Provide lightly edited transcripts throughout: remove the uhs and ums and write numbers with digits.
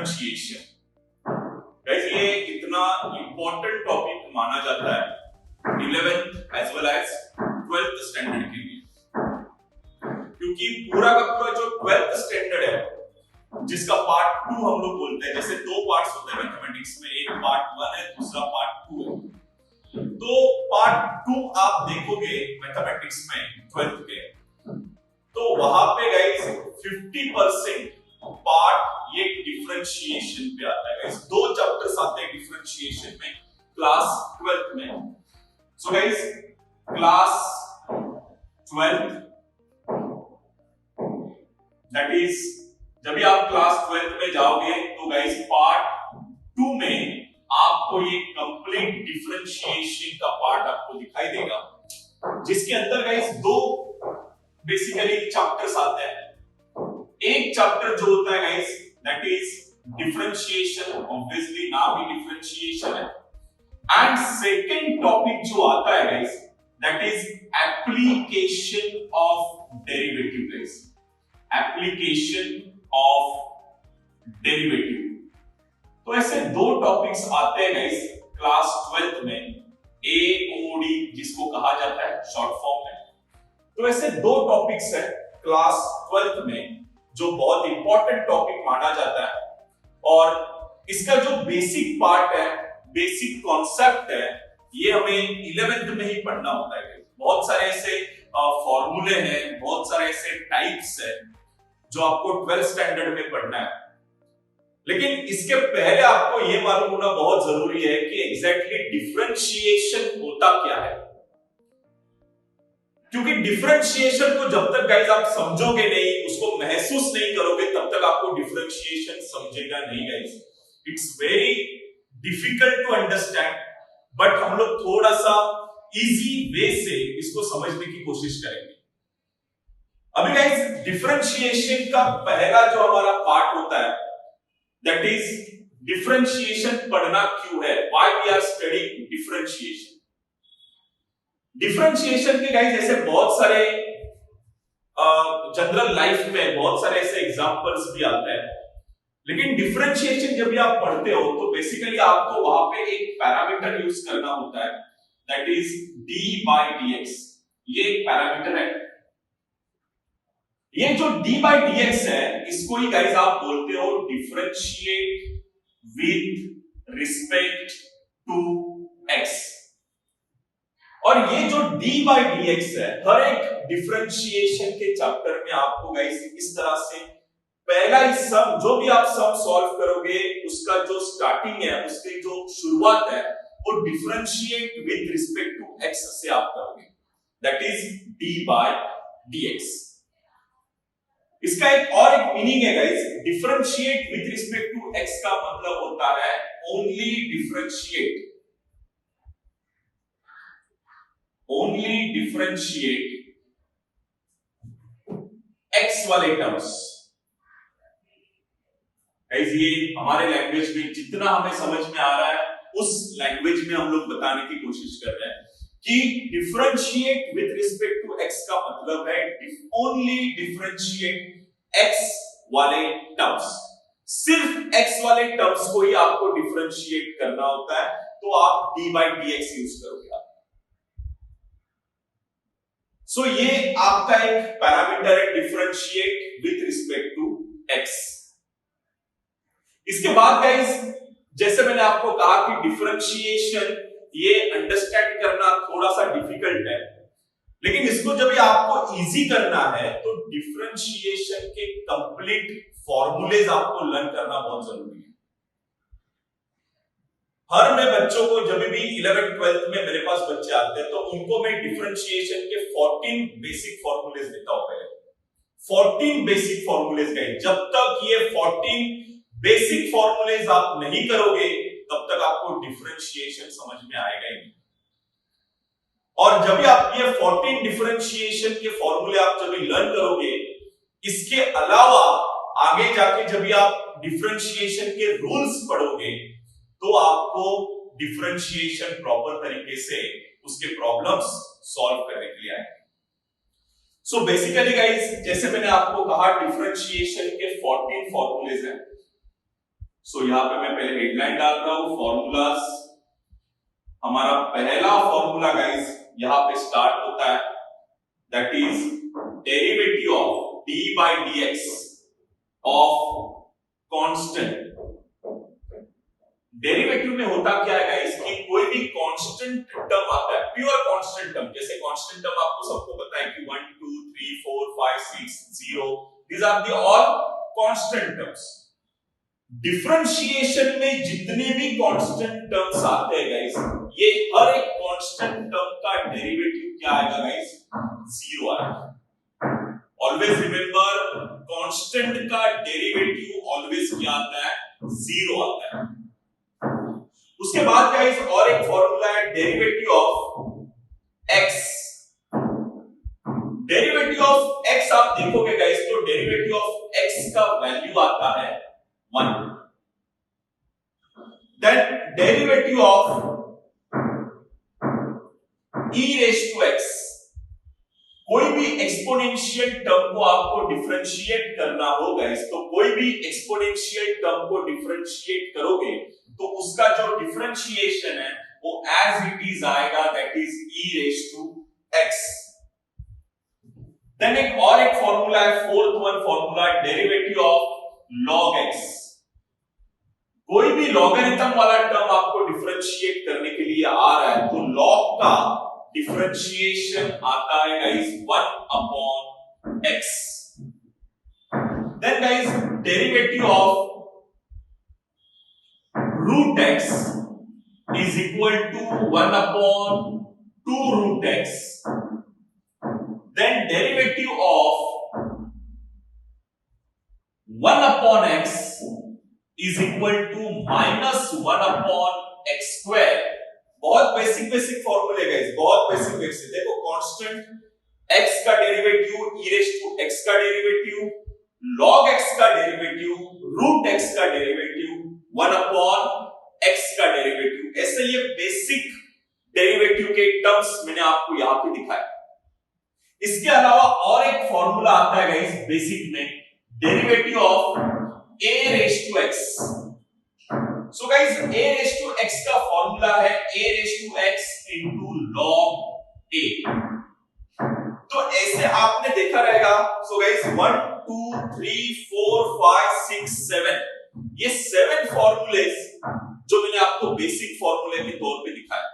Differentiation. Guys ये इतना important topic माना जाता है 11th as well as 12th standard के लिए, क्योंकि पूरा का पूरा जो 12th स्टैंडर्ड है जिसका पार्ट 2 हम लोग बोलते हैं, जैसे दो पार्ट्स होते हैं मैथमेटिक्स में, एक पार्ट 1 है दूसरा पार्ट 2 है। तो पार्ट 2 आप देखोगे मैथमेटिक्स में 12th के, तो वहां पे गाइस 50% पार्ट ये डिफरेंशिएशन पे आता है। गाइस दो चैप्टर्स आते हैं डिफरेंशिएशन में क्लास 12th में। So guys class 12th that is जब भी आप क्लास 12th में जाओगे तो गाइस पार्ट 2 में आपको ये कंप्लीट डिफरेंशिएशन का पार्ट आपको दिखाई देगा, जिसके अंदर गाइस दो बेसिकली चैप्टर्स आते हैं। एक चैप्टर जो होता है guys that is differentiation, obviously नाम ही डिफरेंशिएशन है। एंड सेकंड टॉपिक जो आता है guys that is application of derivative. Guys application of derivative, तो ऐसे दो टॉपिक्स आते हैं गाइस क्लास 12th में, एओडी जिसको कहा जाता है शॉर्ट फॉर्म में। तो ऐसे दो टॉपिक्स है क्लास 12th में जो बहुत इंपॉर्टेंट टॉपिक माना जाता है, और इसका जो बेसिक पार्ट है, बेसिक कॉन्सेप्ट है, ये हमें 11th में ही पढ़ना होता है। बहुत सारे ऐसे फॉर्मूले हैं, बहुत सारे ऐसे टाइप्स हैं जो आपको 12th स्टैंडर्ड में पढ़ना है। लेकिन इसके पहले आपको ये मालूम होना बहुत जरूरी है कि एग्जैक्टली डिफरेंशिएशन होता क्या है, क्योंकि डिफरेंशिएशन को जब तक गाइस आप समझोगे नहीं, उसको महसूस नहीं करोगे, तब तक आपको डिफरेंशिएशन समझेगा नहीं guys. It's very difficult to understand, but हम लोग थोड़ा सा इजी वे से इसको समझने की कोशिश करेंगे। अभी गाइस डिफरेंशिएशन का पहला जो हमारा पार्ट होता है दैट इज डिफरेंशिएशन पढ़ना क्यों है, why we are studying differentiation. Differentiation के गाइस ऐसे बहुत सारे जनरल लाइफ में बहुत सारे ऐसे एग्जांपल्स भी आते हैं, लेकिन डिफरेंशिएशन जब भी आप पढ़ते हो तो बेसिकली आपको वहां पे एक पैरामीटर यूज करना होता है that is d by dx। ये एक पैरामीटर है। ये जो d by dx है, इसको ही गाइस आप बोलते हो differentiate with respect to x। और ये जो d by dx है, हर एक डिफरेंशिएशन के चैप्टर में आपको गाइस इस तरह से पहला ही सम, जो भी आप सम सॉल्व करोगे उसका जो स्टार्टिंग है, उसकी जो शुरुआत है, वो differentiate with respect to x से आप करोगे, that is d by dx। इसका एक मीनिंग है guys, differentiate with respect to x का मतलब होता है only differentiate, only differentiate x वाले टर्म्स। गाइस ये हमारे लैंग्वेज में जितना हमें समझ में आ रहा है उस लैंग्वेज में हम लोग बताने की कोशिश कर रहे हैं कि differentiate with respect to x का मतलब है ओनली डिफरेंशिएट x वाले टर्म्स। सिर्फ x वाले टर्म्स को ही आपको डिफरेंशिएट करना होता है, तो आप d by dx यूज करोगे। सो ये आपका एक पैरामीटर है differentiate with respect to x। इसके बाद गाइस जैसे मैंने आपको कहा कि डिफरेंशिएशन ये अंडरस्टैंड करना थोड़ा सा डिफिकल्ट है, लेकिन इसको जब आपको इजी करना है तो डिफरेंशिएशन के कंप्लीट फॉर्मूलेज आपको लर्न करना बहुत जरूरी है। हर मैं बच्चों को जब भी 11th 12th में मेरे पास बच्चे आते हैं तो उनको मैं डिफरेंशिएशन के 14 बेसिक फॉर्मूलेज देता हूं। पहले 14 बेसिक फॉर्मूलेज गए, जब तक ये 14 बेसिक फॉर्मूलेज आप नहीं करोगे तब तक आपको डिफरेंशिएशन समझ में आएगा ही नहीं। और जब भी आप ये 14 डिफरेंशिएशन के फॉर्मूले आप जब भी लर्न करोगे, इसके अलावा आगे जाके जब भी आप डिफरेंशिएशन के रूल्स पढ़ोगे तो आपको डिफरेंशिएशन प्रॉपर तरीके से उसके प्रॉब्लम्स सॉल्व करने के लिए आएंगे। सो बेसिकली गाइस जैसे मैंने आपको कहा डिफरेंशिएशन के 14 फॉर्मूलेज हैं। सो यहां पे मैं पहले हेडलाइन डाल रहा हूं फॉर्मूलाज। हमारा पहला फॉर्मूला गाइस यहां पे स्टार्ट होता है, that is derivative of D by D x of constant. Derivative में होता क्या है गाइस कि कोई भी कांस्टेंट टर्म आता है, प्योर कांस्टेंट टर्म, जैसे कांस्टेंट टर्म आपको सबको पता है कि 1 2 3 4 5 6 0, these are the all constant terms। Differentiation में जितने भी कांस्टेंट टर्म्स आते हैं गाइस, ये हर एक कांस्टेंट टर्म का डेरिवेटिव क्या आएगा गाइस? जीरो आएगा। ऑलवेज रिमेंबर, कांस्टेंट का डेरिवेटिव ऑलवेज क्या आता है? जीरो आता है। उसके बाद गाइस और एक फॉर्मूला है derivative of x. Derivative of x आप देखोगे गाइस तो डेरिवेटिव ऑफ एक्स का वैल्यू आता है 1। Then derivative of e raise to x। कोई भी एक्सपोनेंशियल टर्म को आपको डिफरेंशिएट करना हो गाइस, तो कोई भी एक्सपोनेंशियल टर्म को डिफरेंशिएट करोगे तो उसका जो डिफरेंशिएशन है वो एज इट इज आएगा, that is e raise to x। Then एक और एक फॉर्मूला है, fourth one formula, derivative of log x। कोई भी लॉगरिथम वाला टर्म आपको डिफरेंशिएट करने के लिए आ रहा है तो log का डिफरेंशिएशन आता है guys 1 upon x। Then guys derivative of root x is equal to 1 upon 2 root x। Then derivative of 1 upon x is equal to minus 1 upon x square। बहुत बेसिक फॉर्मूले गाइस, बहुत basic. देखो constant x का derivative e raise to x का derivative, log x का derivative, root x का derivative, 1 upon x का derivative. ऐसे ये बेसिक डेरिवेटिव के टर्म्स मैंने आपको यहां पे दिखाए। इसके अलावा और एक फॉर्मूला आता है गाइस बेसिक में, derivative of a raise to x। So guys a raise to x का फॉर्मूला है a raise to x into log a। तो ऐसे आपने देखा रहेगा। सो गाइस 1 2 3 4 5 6 7, ये 7 फॉर्मूलेस जो मैंने आपको बेसिक फॉर्मूले के तौर पे दिखाया।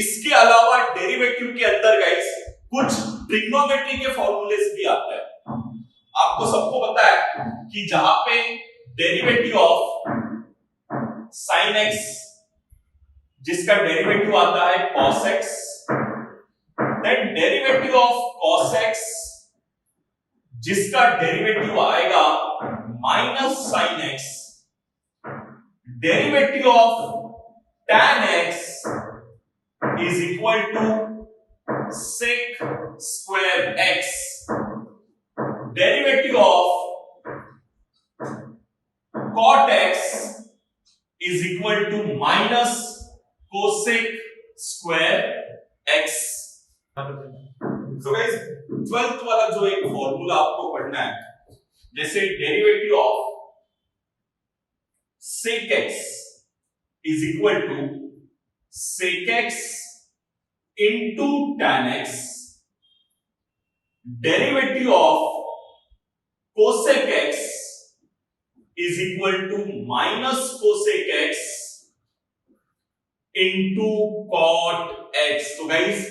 इसके अलावा डेरिवेटिव के अंदर गाइस कुछ ट्रिग्नोमेट्री के फॉर्मूलेस भी आते हैं। आपको सबको पता है कि जहां पे डेरिवेटिव ऑफ sin x, जिसका डेरिवेटिव आता है cos x, then derivative of cos x जिसका डेरिवेटिव आएगा minus sin x, derivative of tan x is equal to sec square x, derivative of cot x is equal to minus cosec square x। So guys 12th वाला जो एक formula आपको पढ़ना है, जैसे derivative of sec x is equal to sec x into tan x, derivative of cosec x is equal to minus cosec x into cot x। तो guys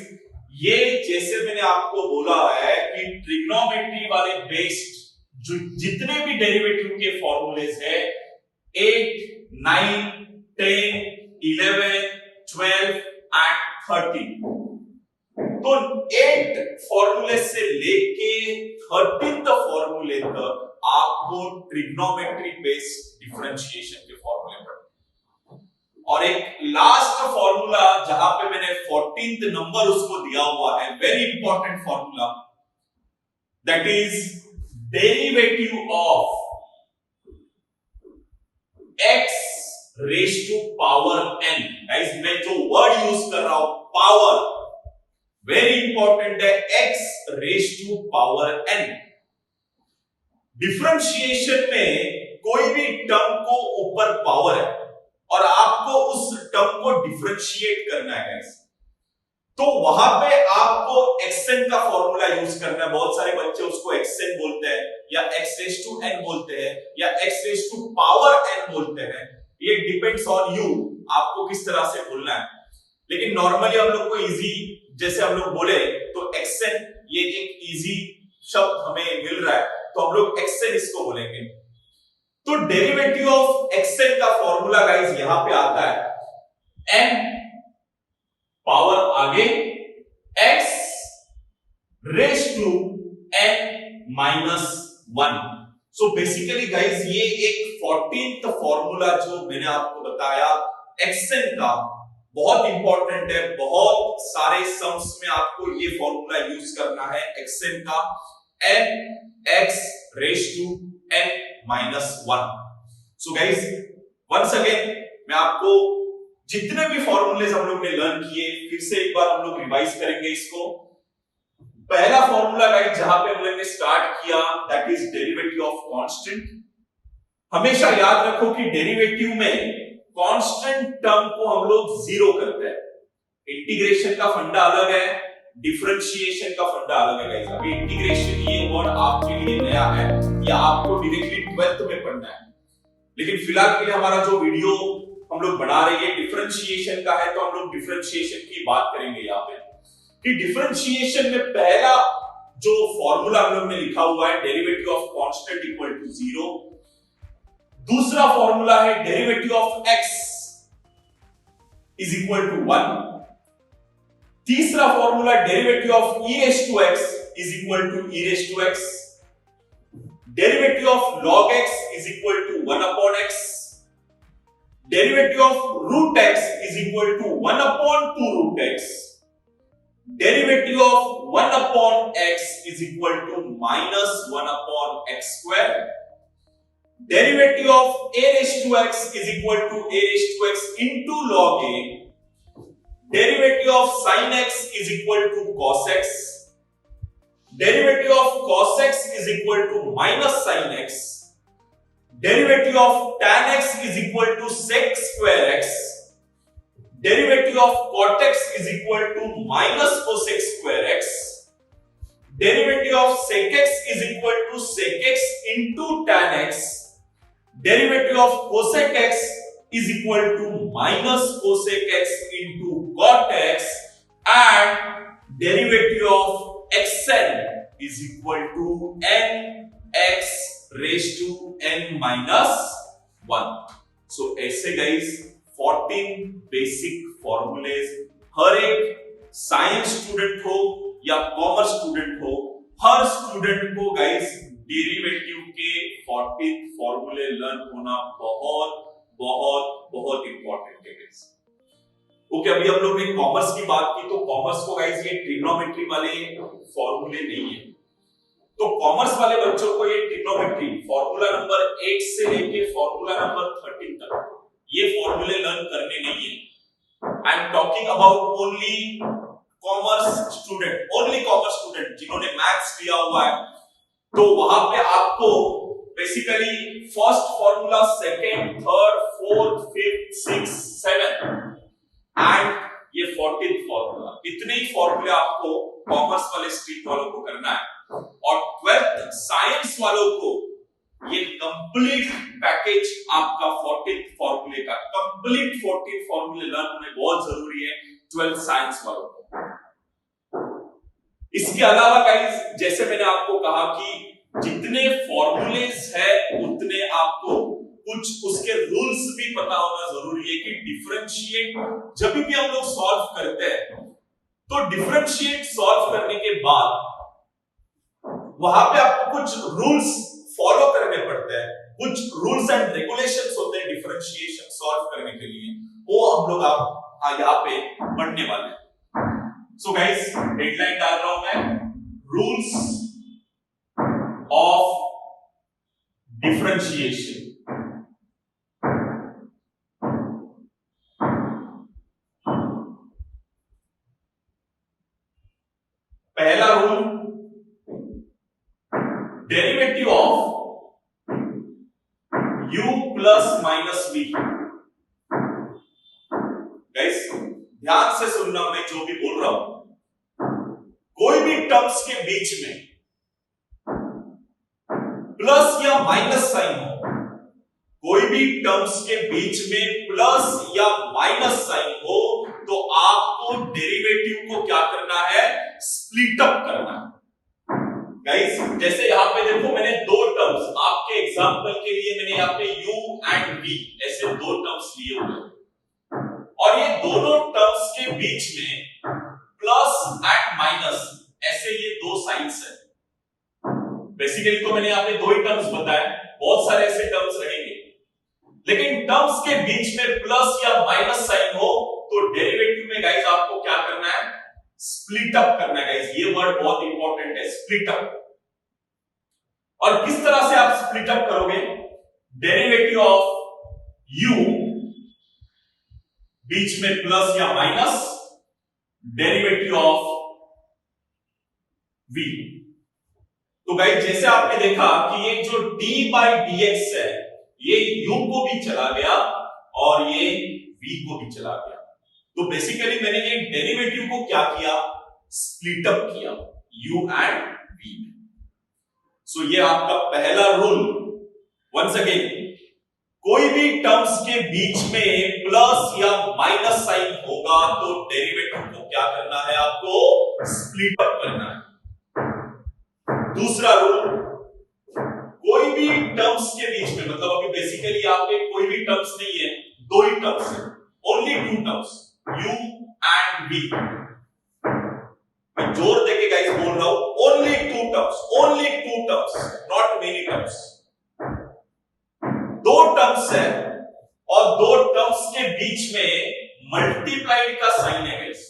ये जैसे मैंने आपको बोला है कि ट्रिग्नोमेट्री वाले बेस्ड जो जितने भी डेरिवेटिव के फॉर्मूलेस है 8 9 10 11 12 एंड 13, तो 8 फॉर्मूले से लेके 13th फॉर्मूले तक आपको ट्रिग्नोमेट्री बेस्ड डिफरेंशिएशन के फॉर्मूले पढ़ने, और एक लास्ट फॉर्मूला जहां पे मैंने 14th नंबर उसको दिया हुआ है, very important formula, that is derivative of x raise to power n। Guys मैं जो वर्ड यूज कर रहा हूं पावर, वेरी इंपॉर्टेंट है, x raise to power n। Differentiation में कोई भी टर्म को ऊपर पावर है और आपको उस टर्म को डिफरेंशिएट करना है गाइस, तो वहां पे आपको एक्सएन का फॉर्मूला यूज करना है। बहुत सारे बच्चे उसको एक्सएन बोलते हैं या एक्स रेज टू एन बोलते हैं या x raise to power n बोलते हैं। ये डिपेंड्स ऑन यू, आपको किस तरह से बोलना है। लेकिन नॉर्मली हम लोग को इजी जैसे हम लोग बोले तो एक्सएन, ये एक इजी शब्द हमें मिल रहा है तो हम लोग एक्सएन इसको बोलेंगे। तो डेरिवेटिव ऑफ एक्सएन का फॉर्मूला गाइस यहां पे आता है एन पावर आगे x raise to n minus 1। So basically guys ये एक 14th फॉर्मूला जो मैंने आपको बताया एक्सएन का, बहुत इंपॉर्टेंट है। बहुत सारे सम्स में आपको ये फॉर्मूला यूज करना है एक्सएन का, n x raise to n minus 1। So guys once again मैं आपको जितने भी फॉर्मूलेज हम लोग ने लर्न किए फिर से एक बार हम लोग रिवाइज करेंगे इसको। पहला फॉर्मूला गाइस जहां पे हम लोग ने स्टार्ट किया that is derivative of constant. हमेशा याद रखो कि डेरिवेटिव में कांस्टेंट टर्म को हम लोग जीरो करते हैं। इंटीग्रेशन का फंडा अलग है, डिफरेंशिएशन का फंडा अलग है गाइस। अभी इंटीग्रेशन ये वर्ड आपके लिए नया है या आपको डायरेक्टली 12th में पढ़ना है, लेकिन फिलहाल के लिए हमारा जो वीडियो हम लोग बना रहे हैं डिफरेंशिएशन का है, तो हम लोग डिफरेंशिएशन की बात करेंगे यहाँ पे कि डिफरेंशिएशन में पहला जो फॉर्मूला हम लोग ने लिखा हुआ है derivative of constant equal to 0। दूसरा फॉर्मूला है derivative of x is equal to 1। तीसरा formula derivative of e raise to x is equal to e raise to x। Derivative of log x is equal to 1 upon x। Derivative of root x is equal to 1 upon 2 root x. Derivative of 1 upon x is equal to minus 1 upon x square. Derivative of a raised to x is equal to a raised to x into log a. Derivative of sin x is equal to cos x. Derivative of cos x is equal to minus sin x. Derivative of tan x is equal to sec square x. Derivative of cot x is equal to minus cosec square x. Derivative of sec x is equal to sec x into tan x. Derivative of cosec x is equal to minus cosec x into cot x. And derivative of xn is equal to nx raised to n minus 1. So ऐसे guys 14 basic formulas हर एक science student हो या commerce student हो, हर student को guys derivative के 14 फॉर्मूले learn होना बहुत बहुत बहुत इंपॉर्टेंट है गाइस। ओके, अभी हम लोग ने कॉमर्स की बात की तो कॉमर्स को गाइस ये ट्रिग्नोमेट्री वाले फॉर्मूले नहीं है, तो कॉमर्स वाले बच्चों को ये ट्रिग्नोमेट्री फॉर्मूला नंबर 1 से लेके फॉर्मूला नंबर 13 तक ये फॉर्मूले लर्न करने नहीं है। I am talking about only commerce student जिन्होंने मैथ्स लिया हुआ है, तो वहां पे आपको basically first formula, second, third, fourth, fifth, six, seven and ये 14th फॉर्मूला, इतने ही फॉर्मूले आपको कॉमर्स वाले स्ट्रीम वालों को करना है। और 12th साइंस वालों को ये कंप्लीट पैकेज आपका 14th फॉर्मूले का कंप्लीट 14 फॉर्मूले लर्न होने बहुत जरूरी है 12th साइंस वालों को। इसके अलावा गाइस जैसे मैंने आपको कहा कि जितने फॉर्मूलेज है उतने आपको कुछ उसके रूल्स भी पता होना जरूरी है कि डिफरेंशिएट जब भी हम लोग सॉल्व करते हैं तो डिफरेंशिएट सॉल्व करने के बाद वहां पे आपको कुछ रूल्स फॉलो करने पड़ते हैं, कुछ रूल्स एंड रेगुलेशंस होते हैं डिफरेंशिएशन सॉल्व करने के लिए, वो हम लोग आप यहाँ पे पढ़ने वाले हैं। सो गाइस हेडलाइन डाल रहा हूं मैं, रूल्स ऑफ डिफरेंशिएशन। पहला rule, derivative of v। Guys ध्यान से सुनना, मैं जो भी बोल रहा हूं, कोई भी टर्म्स के बीच में प्लस या माइनस साइन हो, कोई भी टर्म्स के बीच में प्लस या माइनस साइन हो, तो आपको डेरिवेटिव को क्या करना है, स्प्लिट अप करना है। गाइस जैसे यहां पे देखो, मैंने दो टर्म्स आपके एग्जांपल के लिए मैंने यहां पे u एंड v ऐसे दो टर्म्स लिए हुए, और ये दोनों टर्म्स के बीच में प्लस एंड माइनस ऐसे ये दो साइंस है। बेसिकली तो मैंने यहां पे दो ही टर्म्स बताए, बहुत सारे ऐसे टर्म्स रहेंगे, लेकिन टर्म्स के बीच में प्लस या माइनस साइन हो तो डेरिवेटिव में गाइस आपको क्या करना है, स्प्लिट अप करना है। गाइस ये वर्ड बहुत इंपॉर्टेंट है, स्प्लिट अप। और किस तरह से आप स्प्लिट अप करोगे, डेरिवेटिव ऑफ u बीच में प्लस या माइनस, डेरिवेटिव ऑफ v। तो गाइस जैसे आपने देखा कि ये जो d बाई dx है, ये u को भी चला गया और ये v को भी चला गया। तो बेसिकली मैंने ये डेरिवेटिव को क्या किया, स्प्लिट अप किया u एंड v में। सो ये आपका पहला रूल। वंस अगेन, कोई भी टर्म्स के बीच में प्लस या माइनस साइन होगा तो डेरिवेटिव को क्या करना है, आपको स्प्लिट अप करना है। दूसरा रूल, कोई भी टर्म्स के बीच में, मतलब अभी बेसिकली यहाँ पे कोई भी टर्म्स नहीं है, दो ही टर्म्स है, only two terms, u and v। मैं जोर देके गाइस बोल रहा हूं, only two terms, not many terms. दो टर्म्स है और दो टर्म्स के बीच में मल्टीप्लाइड का साइन है गाइस।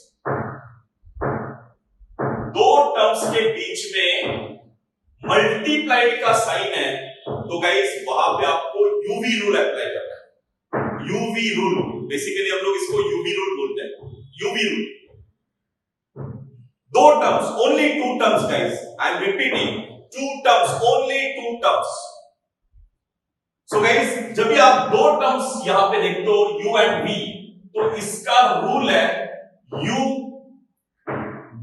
दो टर्म्स के बीच में मल्टीप्लाइड का साइन है, तो गाइस वहां पे आपको यूवी रूल अप्लाई करना है। यूवी रूल, बेसिकली हम लोग इसको यूवी रूल बोलते हैं, यूवी रूल। दो terms, only two terms guys, I am repeating, two terms, only two terms. So guys जब भी आप दो टर्म्स यहां पे देखते हो u एंड v, तो इसका रूल है u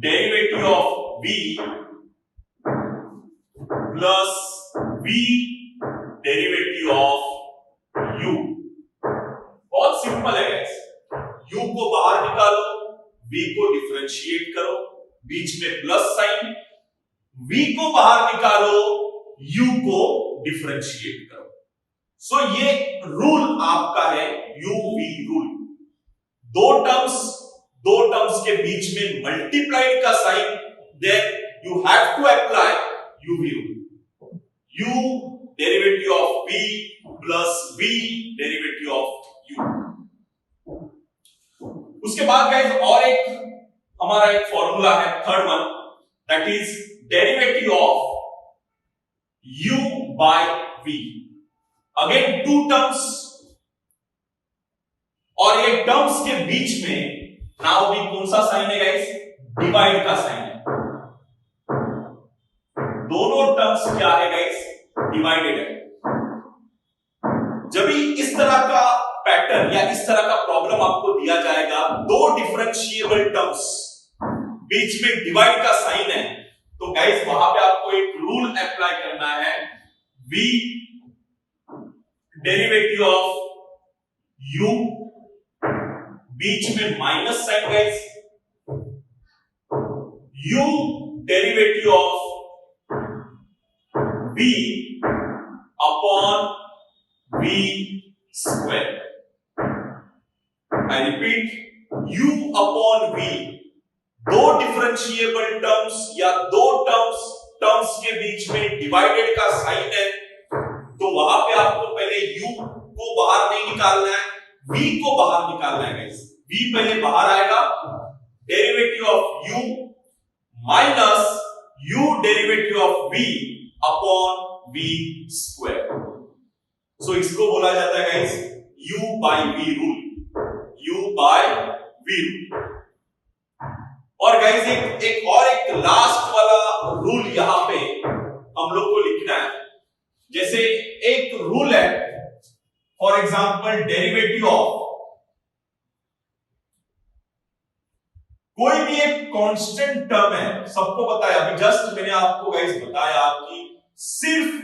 derivative of v plus v derivative of u। बहुत सिंपल है गाइस, u को बाहर निकालो, v को डिफरेंशिएट करो, बीच में प्लस साइन, v को बाहर निकालो, u को डिफरेंशिएट करो। सो ये रूल आपका है यूवी रूल। दो टर्म्स के बीच में मल्टीप्लाइड का sign, then you have to apply UV rule. u derivative of v plus v derivative of u। उसके बाद गाइस और एक हमारा एक फॉर्मूला है, third one, that is derivative of u by v। Again two terms, और ये terms के बीच में नाउ भी कौन सा साइन है गाइस, डिवाइड का साइन है। दोनों टर्म्स क्या है गाइस, डिवाइडेड है। जब भी इस तरह का पैटर्न या इस तरह का प्रॉब्लम आपको दिया जाएगा, दो डिफरेंशिएबल टर्म्स बीच में डिवाइड का साइन है, तो गाइस वहां पे आपको एक रूल अप्लाई करना है, v डेरिवेटिव ऑफ u, बीच में minus sign guys, u derivative of v upon v square. I repeat, u upon v। दो डिफरेंशिएबल टर्म्स या दो टर्म्स के बीच में डिवाइडेड का साइन है, तो वहां पे आपको पहले u को बाहर नहीं निकालना है, v को बाहर निकालना है गाइस। v पहले बाहर आएगा, derivative of u minus u derivative of v upon v square. So इसको बोला जाता है guys u by v rule, u by v rule. और गाइस एक लास्ट वाला रूल यहां पे हम लोग को लिखना है। जैसे एक रूल है फॉर एग्जाम्पल डेरिवेटिव ऑफ कोई भी एक कांस्टेंट टर्म है, सबको बताया अभी जस्ट मैंने आपको गाइस बताया कि सिर्फ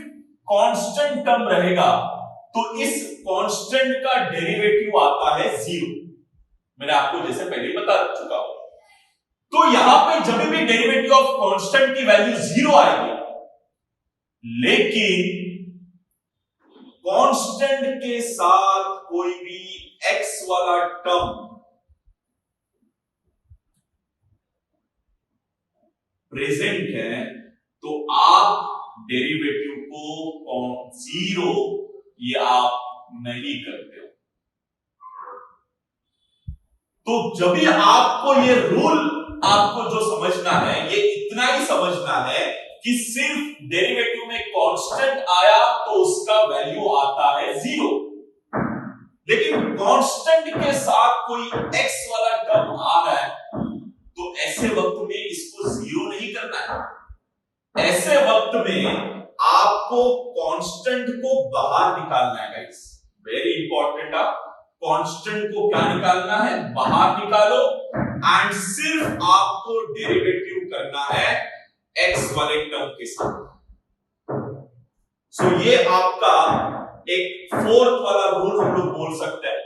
कांस्टेंट टर्म रहेगा तो इस कांस्टेंट का डेरिवेटिव आता है 0। मैंने आपको जैसे पहले ही बता चुका हूं। तो यहां पे जब भी डेरिवेटिव ऑफ कांस्टेंट की वैल्यू 0 आएगी, लेकिन कांस्टेंट के साथ कोई भी x वाला टर्म प्रेजेंट है तो आप डेरिवेटिव को 0 ये आप नहीं करते हो। तो जब भी आपको ये रूल आपको जो समझना है, ये इतना ही समझना है कि सिर्फ डेरिवेटिव में कांस्टेंट आया तो उसका वैल्यू आता है 0, लेकिन कांस्टेंट के साथ कोई x वाला टर्म आ रहा है तो ऐसे वक्त में इसको 0 नहीं करना है। ऐसे वक्त में आपको कांस्टेंट को बाहर निकालना है गाइस, वेरी इंपॉर्टेंट। आप कांस्टेंट को क्या निकालना है, बाहर निकालो, एंड सिर्फ आपको डेरिवेटिव करना है x वाले टर्म के साथ। सो ये आपका एक फोर्थ वाला रूल हम लोग बोल सकते हैं।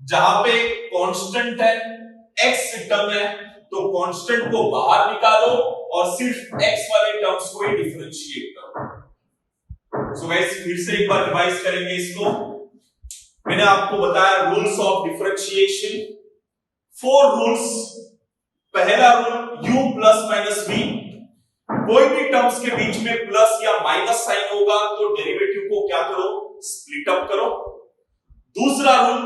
जहां पे कांस्टेंट है, x टर्म है, तो कांस्टेंट को बाहर निकालो और सिर्फ x वाले टर्म्स को ही डिफरेंशिएट करो। सो गाइस फिर से एक बार रिवाइज करेंगे इसको। मैंने आपको बताया रूल्स ऑफ डिफरेंशिएशन, 4 रूल्स। पहला rule u plus minus v, कोई भी टर्म्स के बीच में प्लस या माइनस साइन होगा तो डेरिवेटिव को क्या करो, स्प्लिट अप करो। दूसरा रूल,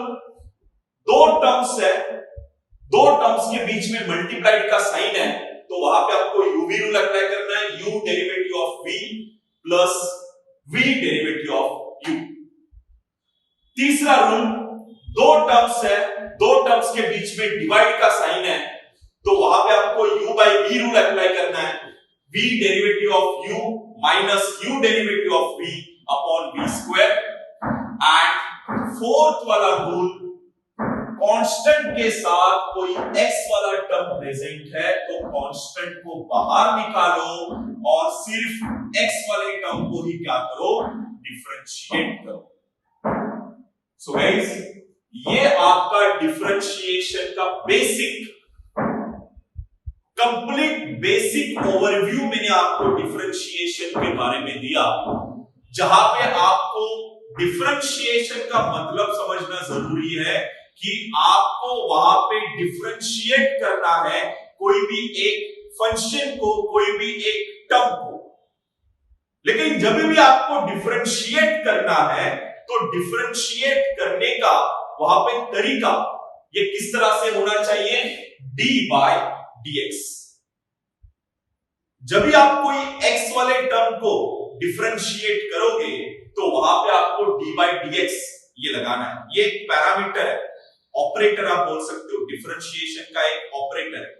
दो टर्म्स है, दो टर्म्स के बीच में मल्टीप्लाइड का साइन है तो वहां पे आपको uv रूल अप्लाई करना है, u derivative of v plus v derivative of u। तीसरा रूल, दो टर्म्स है, दो टर्म्स के बीच में डिवाइड का साइन है तो वहां पे आपको u by v rule apply करना है, v derivative of u minus u derivative of v upon v square. And fourth वाला रूल, कांस्टेंट के साथ कोई x वाला टर्म प्रेजेंट है तो कांस्टेंट को बाहर निकालो और सिर्फ x वाले टर्म को ही क्या करो, डिफरेंशिएट करो। सो गाइस ये आपका डिफरेंशिएशन का बेसिक, कंप्लीट बेसिक ओवरव्यू मैंने आपको डिफरेंशिएशन के बारे में दिया, जहां पे आपको डिफरेंशिएशन का मतलब समझना जरूरी है कि आपको वहां पे डिफरेंशिएट करना है कोई भी एक फंक्शन को, कोई भी एक टर्म को। लेकिन जब भी आपको डिफरेंशिएट करना है तो डिफरेंशिएट करने का वहां पे तरीका ये किस तरह से होना चाहिए, d बाय dx। जब भी आप कोई x वाले टर्म को डिफरेंशिएट करोगे तो वहां पे आपको d बाय dx ये लगाना है। ये एक पैरामीटर है, ऑपरेटर आप बोल सकते हो, डिफरेंशिएशन का एक ऑपरेटर है।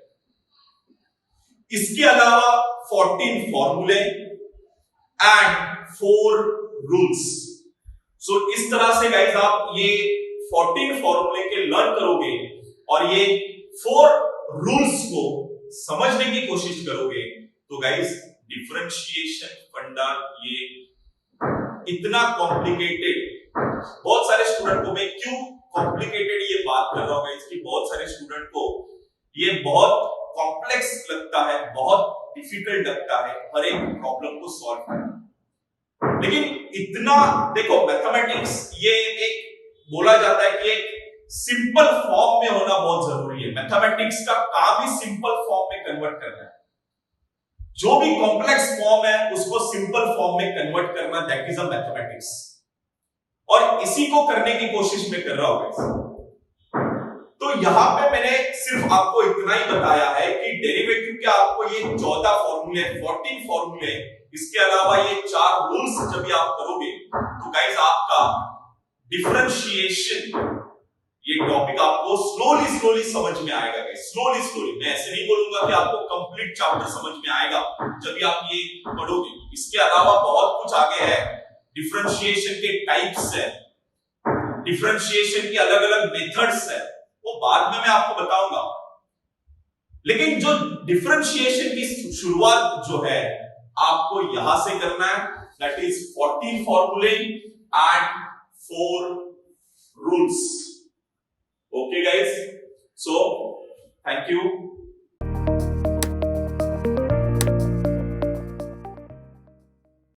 इसके अलावा 14 फॉर्मूले एंड 4 रूल्स। सो इस तरह से गाइस आप ये 14 फॉर्मूले के लर्न करोगे और ये 4 रूल्स को समझने की कोशिश करोगे तो गाइस डिफरेंशिएशन फंडा ये इतना कॉम्प्लिकेटेड, बहुत सारे स्टूडेंट को, मैं क्यों कॉम्प्लिकेटेड ये बात कर रहा हूं इसकी, बहुत सारे स्टूडेंट को ये बहुत कॉम्प्लेक्स लगता है, बहुत डिफिकल्ट लगता है हर एक प्रॉब्लम को सॉल्व करना। लेकिन इतना देखो, मैथमेटिक्स ये एक बोला जाता है कि एक सिंपल फॉर्म में होना बहुत जरूरी है। मैथमेटिक्स का काम ही सिंपल फॉर्म में कन्वर्ट करना है। जो भी कॉम्प्लेक्स फॉर्म है उसको सिंपल फॉर्म में कन्वर्ट करना, दैट इज अ मैथमेटिक्स। और इसी को करने की कोशिश में कर रहा हूं। तो यहां पे मैंने सिर्फ आपको इतना ही बताया है कि डेरिवेटिव के आपको ये 14 फॉर्मूले, 14 फॉर्मूले, इसके अलावा ये 4 रूल्स जब भी आप करोगे तो गाइस आपका डिफरेंशिएशन ये टॉपिक आपको स्लोली समझ में आएगा गाइस, स्लोली। मैं ऐसे नहीं बोलूंगा कि आपको कंप्लीट चैप्टर समझ में आएगा जब भी आप ये पढ़ोगे। इसके अलावा बहुत कुछ आगे है, डिफरेंशिएशन के टाइप्स है, डिफरेंशिएशन की अलग अलग मेथड्स है, वो बाद में मैं आपको बताऊंगा। लेकिन जो डिफरेंशिएशन की शुरुआत जो है आपको यहां से करना है, दैट इज 14 फॉर्मूले and 4 rules. Okay guys, so thank you.